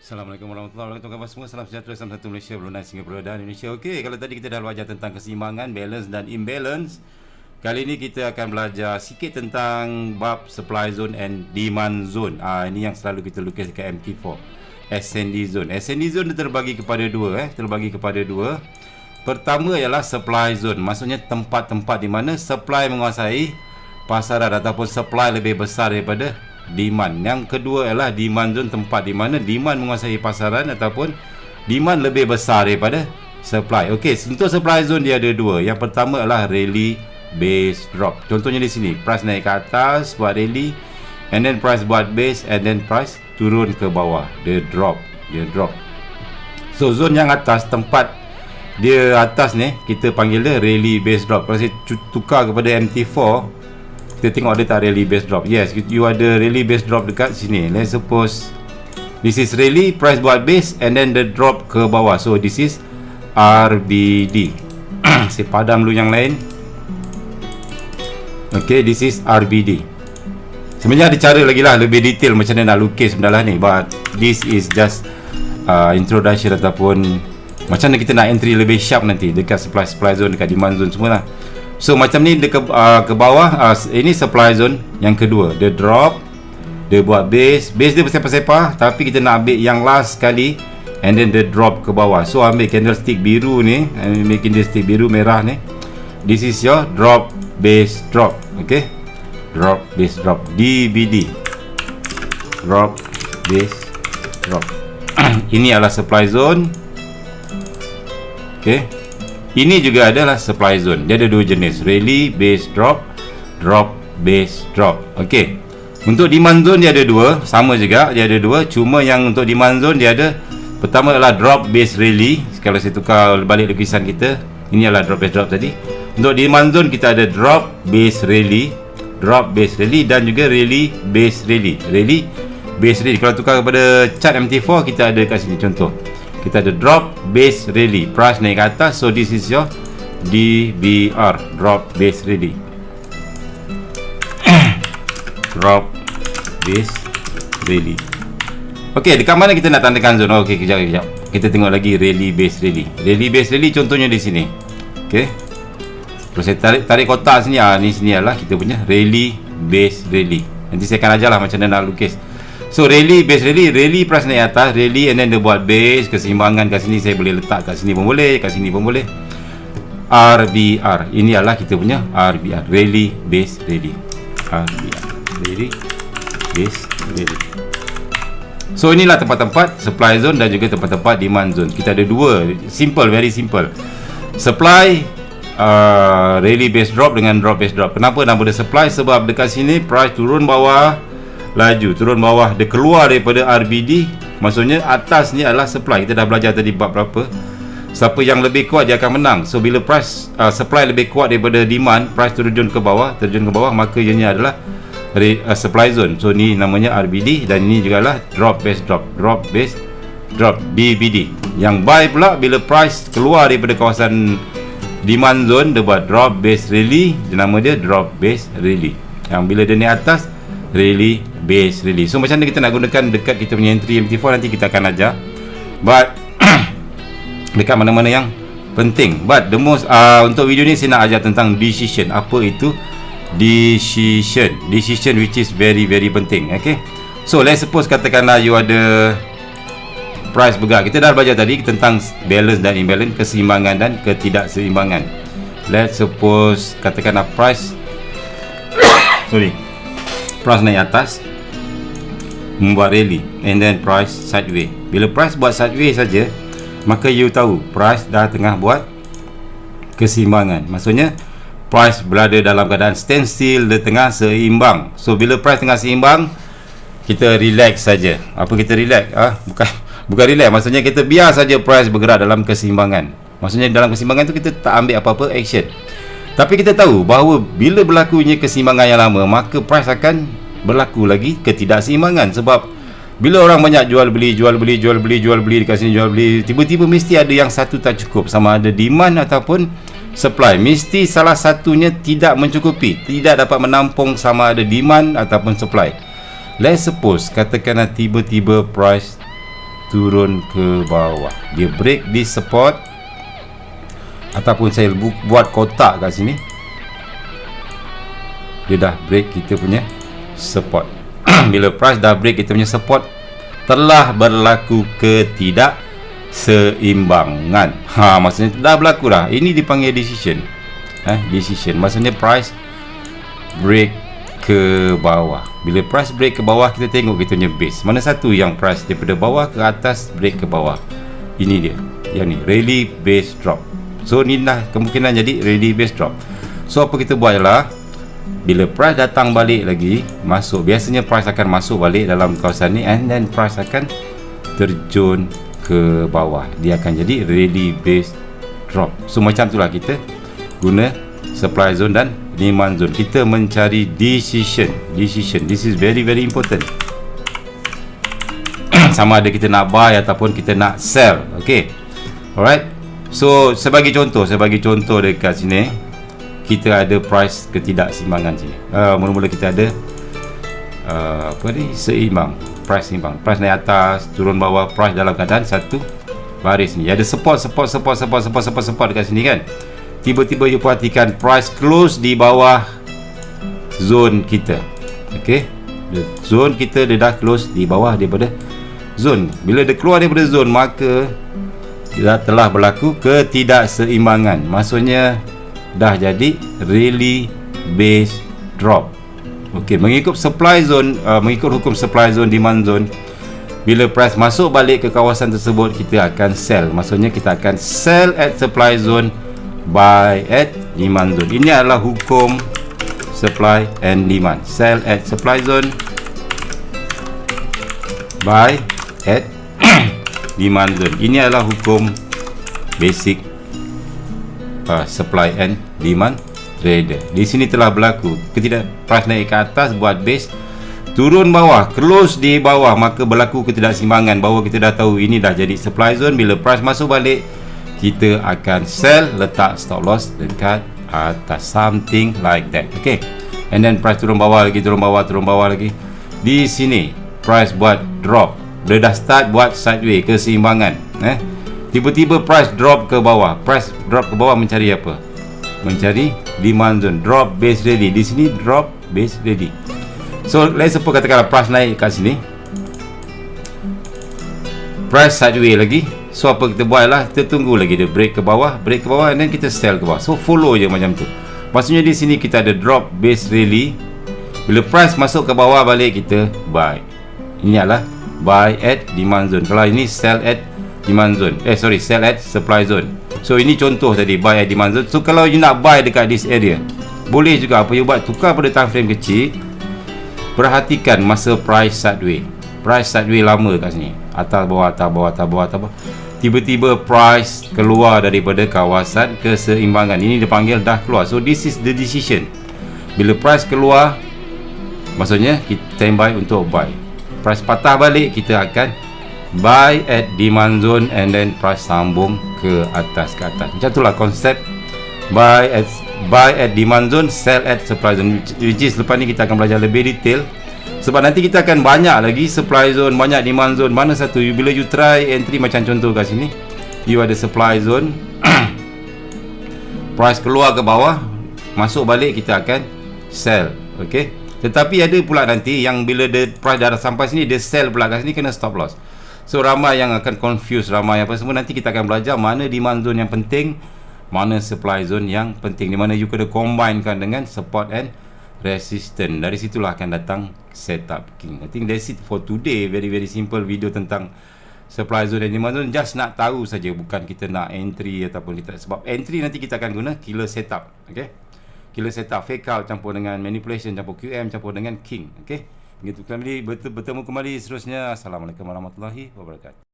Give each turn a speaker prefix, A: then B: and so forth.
A: Assalamualaikum warahmatullahi wabarakatuh. Khabar semua, salam sejahtera, salam satu Malaysia, Brunei, Singapura dan Indonesia. Okey, kalau tadi kita dah belajar tentang keseimbangan, balance dan imbalance, kali ini kita akan belajar sikit tentang bab supply zone and demand zone. Ini yang selalu kita lukis dekat MT4. Ascending zone. Ascending zone terbagi kepada dua. Pertama ialah supply zone. Maksudnya tempat-tempat di mana supply menguasai pasaran ataupun supply lebih besar daripada demand. Yang kedua ialah demand zone, tempat di mana demand menguasai pasaran ataupun demand lebih besar daripada supply. Okey, untuk supply zone dia ada dua. Yang pertama adalah rally base drop. Contohnya di sini, price naik ke atas buat rally, and then price buat base, and then price turun ke bawah. Dia drop. So zone yang atas, tempat dia atas ni, kita panggil dia rally base drop. Kalau saya tukar kepada MT4, kita tengok ada tak rally base drop. Yes, you ada rally base drop dekat sini. Let's suppose this is rally, price buat base, and then the drop ke bawah. So this is RBD. Saya padam dulu yang lain. Okay, this is RBD. Sebenarnya ada cara lagi lah lebih detail macam mana nak lukis benda lah ni, but this is just introduction ataupun macam mana kita nak entry lebih sharp nanti dekat supply zone, dekat demand zone semua lah. So macam ni dia ke bawah, ini supply zone yang kedua. Dia drop, dia buat base dia bersepah-sepah, tapi kita nak ambil yang last sekali, and then dia drop ke bawah. So ambil candlestick biru ni, ambil candlestick biru merah ni. This is your drop base drop. Okay, drop base drop, DBD, drop base drop. Ini adalah supply zone. Okay, ini juga adalah supply zone. Dia ada dua jenis, rally base drop, drop base drop. Okey, untuk demand zone dia ada dua, sama juga dia ada dua, cuma yang untuk demand zone dia ada, pertama adalah drop base rally. Kalau saya tukar balik lukisan kita, ini adalah drop base drop tadi. Untuk demand zone kita ada drop base rally, drop base rally, dan juga rally base rally, rally base rally. Kalau tukar kepada chart MT4, kita ada kat sini contoh, kita ada drop base rally, price naik ke atas. So this is your DBR, drop base rally. Drop base rally. Okey, dekat mana kita nak tandakan zone? Okey, kejap. Kita tengok lagi rally base rally. Rally base rally contohnya di sini. Okey, kalau saya tarik kotak sini, ni sini adalah kita punya rally base rally. Nanti saya akan ajarlah macam mana nak lukis. So rally base rally price naik atas, rally, and then dia buat base, keseimbangan kat sini saya boleh letak kat sini pun boleh, kat sini pun boleh. RBR, ini adalah kita punya RBR, rally base rally. RBR, rally base rally. So inilah tempat-tempat supply zone dan juga tempat-tempat demand zone. Kita ada dua, simple, very simple. Supply, rally base drop dengan drop base drop. Kenapa nama dia supply? Sebab dekat sini price turun bawah, laju turun bawah, dia keluar daripada RBD. Maksudnya atas ni adalah supply. Kita dah belajar tadi bab berapa, siapa yang lebih kuat dia akan menang. So bila price supply lebih kuat daripada demand, price terjun ke bawah, maka ianya adalah supply zone. So ni namanya RBD, dan ini juga lah drop base drop, drop base drop, DBD. Yang buy pula bila price keluar daripada kawasan demand zone, dia buat drop base rally, nama dia drop base rally. Yang bila dia naik atas, rally base rally. So macam mana kita nak gunakan dekat kita punya entry MT4, nanti kita akan ajar, but dekat mana-mana yang penting. But the most untuk video ni saya nak ajar tentang decision. Apa itu decision which is very very penting. Okay, so let's suppose katakanlah you ada price bergerak. Kita dah belajar tadi tentang balance dan imbalance, keseimbangan dan ketidakseimbangan. Let's suppose katakanlah price price naik atas, membuat rally, and then price sideways. Bila price buat sideways saja, maka you tahu price dah tengah buat keseimbangan. Maksudnya price berada dalam keadaan standstill, dia tengah seimbang. So bila price tengah seimbang, kita relax saja. Apa kita relax? Bukan relax, maksudnya kita biar saja price bergerak dalam keseimbangan. Maksudnya dalam keseimbangan tu kita tak ambil apa-apa action. Tapi kita tahu bahawa bila berlakunya keseimbangan yang lama, maka price akan berlaku lagi ketidakseimbangan. Sebab bila orang banyak jual beli dekat sini, jual beli, tiba-tiba mesti ada yang satu tak cukup, sama ada demand ataupun supply. Mesti salah satunya tidak mencukupi, tidak dapat menampung sama ada demand ataupun supply. Let's suppose katakanlah tiba-tiba price turun ke bawah. Dia break di support, ataupun saya buat kotak kat sini. Dia dah break kita punya support. Bila price dah break kita punya support, telah berlaku ketidakseimbangan. Maksudnya dah berlaku dah. Ini dipanggil decision. Decision maksudnya price break ke bawah. Bila price break ke bawah, kita tengok kita punya base. Mana satu yang price daripada bawah ke atas break ke bawah. Ini dia. Yang ni rally base drop. So ni lah kemungkinan jadi rally base drop. So apa kita buat ialah, bila price datang balik lagi, masuk, biasanya price akan masuk balik dalam kawasan ni, and then price akan terjun ke bawah. Dia akan jadi rally base drop. So macam itulah kita guna supply zone dan demand zone. Kita mencari decision. This is very important. Sama ada kita nak buy ataupun kita nak sell. Okay, alright. So sebagai contoh dekat sini, kita ada price ketidakseimbangan sini. Mula-mula kita ada seimbang, price seimbang. Price naik atas, turun bawah, price dalam keadaan satu baris ni. Ada support dekat sini kan. Tiba-tiba you perhatikan price close di bawah zone kita. Okey. Zone kita dia dah close di bawah daripada zone. Bila dia keluar daripada zone, maka dah telah berlaku ketidakseimbangan. Maksudnya dah jadi rally base drop. Okey, mengikut supply zone, mengikut hukum supply zone, demand zone, bila price masuk balik ke kawasan tersebut, kita akan sell. Maksudnya kita akan sell at supply zone, buy at demand zone. Ini adalah hukum supply and demand. Sell at supply zone, buy at demand zone. Ini adalah hukum basic supply and demand trader. Di sini telah berlaku price naik ke atas buat base, turun bawah, close di bawah, maka berlaku ketidakseimbangan. Bahawa kita dah tahu ini dah jadi supply zone. Bila price masuk balik, kita akan sell, letak stop loss dekat atas, something like that. Okay, and then price turun bawah lagi, turun bawah lagi. Di sini price buat drop. Dia dah start buat sideways, keseimbangan. Tiba-tiba price drop ke bawah. Price drop ke bawah mencari apa? Mencari demand zone. Drop base ready. Di sini drop base ready. So let's suppose katakanlah price naik kat sini, price sideways lagi. So apa kita buat lah, kita tunggu lagi dia break ke bawah, and then kita sell ke bawah. So follow je macam tu. Maksudnya di sini kita ada drop base rally. Bila price masuk ke bawah balik, kita buy. Ini adalah buy at demand zone. Kalau ini sell at demand zone, sell at supply zone. So ini contoh tadi, buy at demand zone. So kalau you nak buy dekat this area, boleh juga apa you buat, tukar pada time frame kecil. Perhatikan masa price sideways. Price sideways lama kat sini, atas bawah. Tiba-tiba price keluar daripada kawasan keseimbangan. Ini dipanggil dah keluar. So this is the decision. Bila price keluar, maksudnya kita standby untuk buy. Price patah balik, kita akan buy at demand zone, and then price sambung ke atas. Macam itulah konsep buy at demand zone, sell at supply zone, which is lepas ni kita akan belajar lebih detail. Sebab nanti kita akan banyak lagi supply zone, banyak demand zone. Mana satu bila you try entry, macam contoh kat sini, you ada supply zone, price keluar ke bawah, masuk balik, kita akan sell. Okay, tetapi ada pula nanti yang bila the price dah sampai sini, dia sell pula kat sini, kena stop loss. So ramai yang akan confuse, ramai apa semua. Nanti kita akan belajar mana demand zone yang penting, mana supply zone yang penting, di mana you kena combinekan dengan support and resistance. Dari situlah akan datang setup king. I think that's it for today. Very simple video tentang supply zone dan demand zone. Just nak tahu saja, bukan kita nak entry ataupun kita, sebab entry nanti kita akan guna killer setup. Okay, killer setup, fake out campur dengan manipulation, campur QM, campur dengan king. Okay, begitu kembali bertemu kembali seterusnya. Assalamualaikum warahmatullahi wabarakatuh.